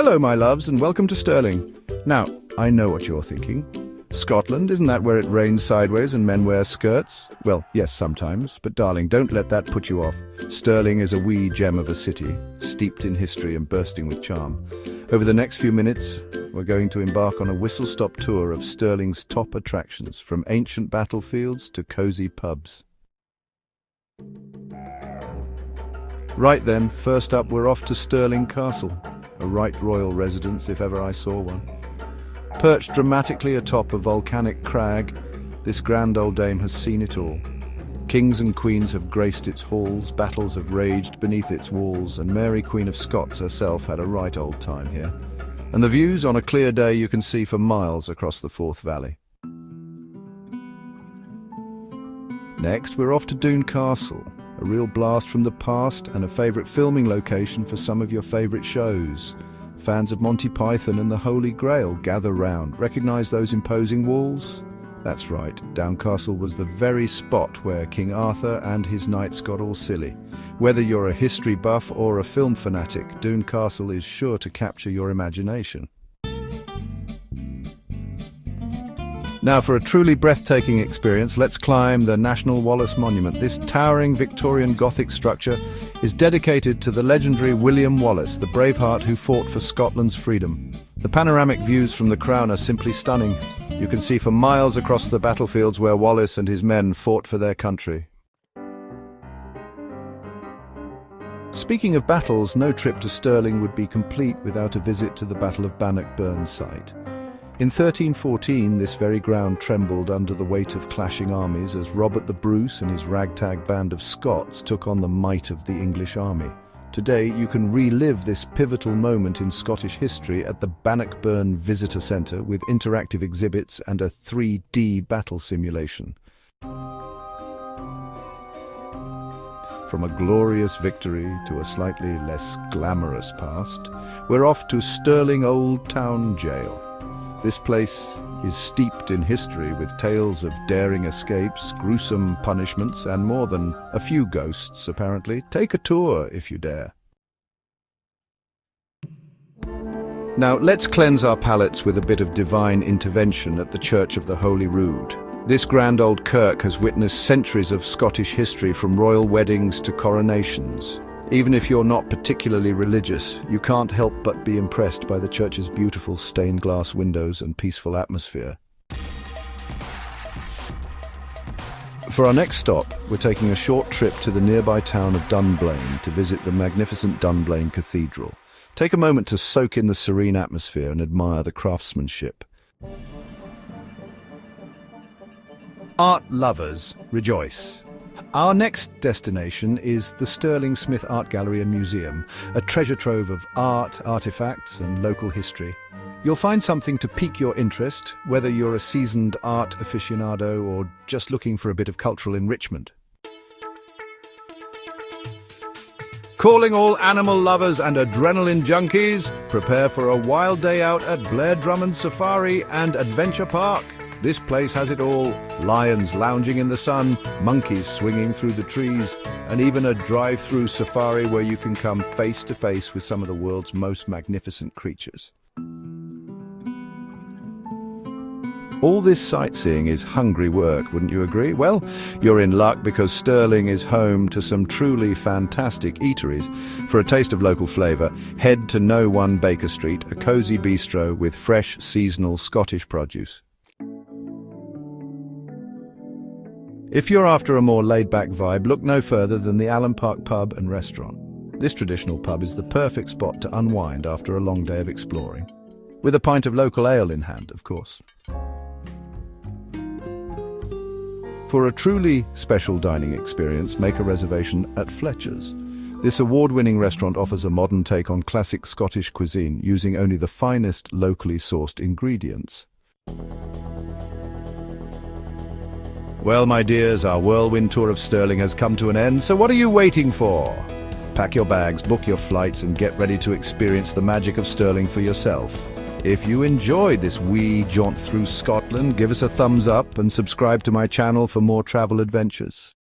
Hello, my loves, and welcome to Stirling. Now, I know what you're thinking. Scotland, isn't that where it rains sideways and men wear skirts? Well, yes, sometimes, but darling, don't let that put you off. Stirling is a wee gem of a city, steeped in history and bursting with charm. Over the next few minutes, we're going to embark on a whistle-stop tour of Stirling's top attractions, from ancient battlefields to cosy pubs. Right then, first up, we're off to Stirling Castle, a right royal residence if ever I saw one. Perched dramatically atop a volcanic crag, this grand old dame has seen it all. Kings and queens have graced its halls, battles have raged beneath its walls, and Mary Queen of Scots herself had a right old time here. And the views on a clear day you can see for miles across the Forth Valley. Next, we're off to Doune Castle, a real blast from the past and a favourite filming location for some of your favourite shows. Fans of Monty Python and the Holy Grail gather round. Recognise those imposing walls? That's right, Doune Castle was the very spot where King Arthur and his knights got all silly. Whether you're a history buff or a film fanatic, Doune Castle is sure to capture your imagination. Now, for a truly breathtaking experience, let's climb the National Wallace Monument. This towering Victorian Gothic structure is dedicated to the legendary William Wallace, the braveheart who fought for Scotland's freedom. The panoramic views from the crown are simply stunning. You can see for miles across the battlefields where Wallace and his men fought for their country. Speaking of battles, no trip to Stirling would be complete without a visit to the Battle of Bannockburn site. In 1314, this very ground trembled under the weight of clashing armies as Robert the Bruce and his ragtag band of Scots took on the might of the English army. Today, you can relive this pivotal moment in Scottish history at the Bannockburn Visitor Centre with interactive exhibits and a 3D battle simulation. From a glorious victory to a slightly less glamorous past, we're off to Stirling Old Town jail. This place is steeped in history with tales of daring escapes, gruesome punishments, and more than a few ghosts, apparently. Take a tour if you dare. Now, let's cleanse our palates with a bit of divine intervention at the Church of the Holy Rood. This grand old kirk has witnessed centuries of Scottish history, from royal weddings to coronations. Even if you're not particularly religious, you can't help but be impressed by the church's beautiful stained glass windows and peaceful atmosphere. For our next stop, we're taking a short trip to the nearby town of Dunblane to visit the magnificent Dunblane Cathedral. Take a moment to soak in the serene atmosphere and admire the craftsmanship. Art lovers, rejoice! Our next destination is the Stirling Smith Art Gallery and Museum, a treasure trove of art, artifacts and local history. You'll find something to pique your interest, whether you're a seasoned art aficionado or just looking for a bit of cultural enrichment. Calling all animal lovers and adrenaline junkies, prepare for a wild day out at Blair Drummond Safari and Adventure Park. This place has it all: lions lounging in the sun, monkeys swinging through the trees, and even a drive-through safari where you can come face to face with some of the world's most magnificent creatures. All this sightseeing is hungry work, wouldn't you agree? Well, you're in luck, because Stirling is home to some truly fantastic eateries. For a taste of local flavour, head to No 1 Baker Street, a cosy bistro with fresh, seasonal Scottish produce. If you're after a more laid-back vibe, look no further than the Allen Park Pub and Restaurant. This traditional pub is the perfect spot to unwind after a long day of exploring. With a pint of local ale in hand, of course. For a truly special dining experience, make a reservation at Fletcher's. This award-winning restaurant offers a modern take on classic Scottish cuisine, using only the finest locally sourced ingredients. Well, my dears, our whirlwind tour of Stirling has come to an end, so what are you waiting for? Pack your bags, book your flights, and get ready to experience the magic of Stirling for yourself. If you enjoyed this wee jaunt through Scotland, give us a thumbs up and subscribe to my channel for more travel adventures.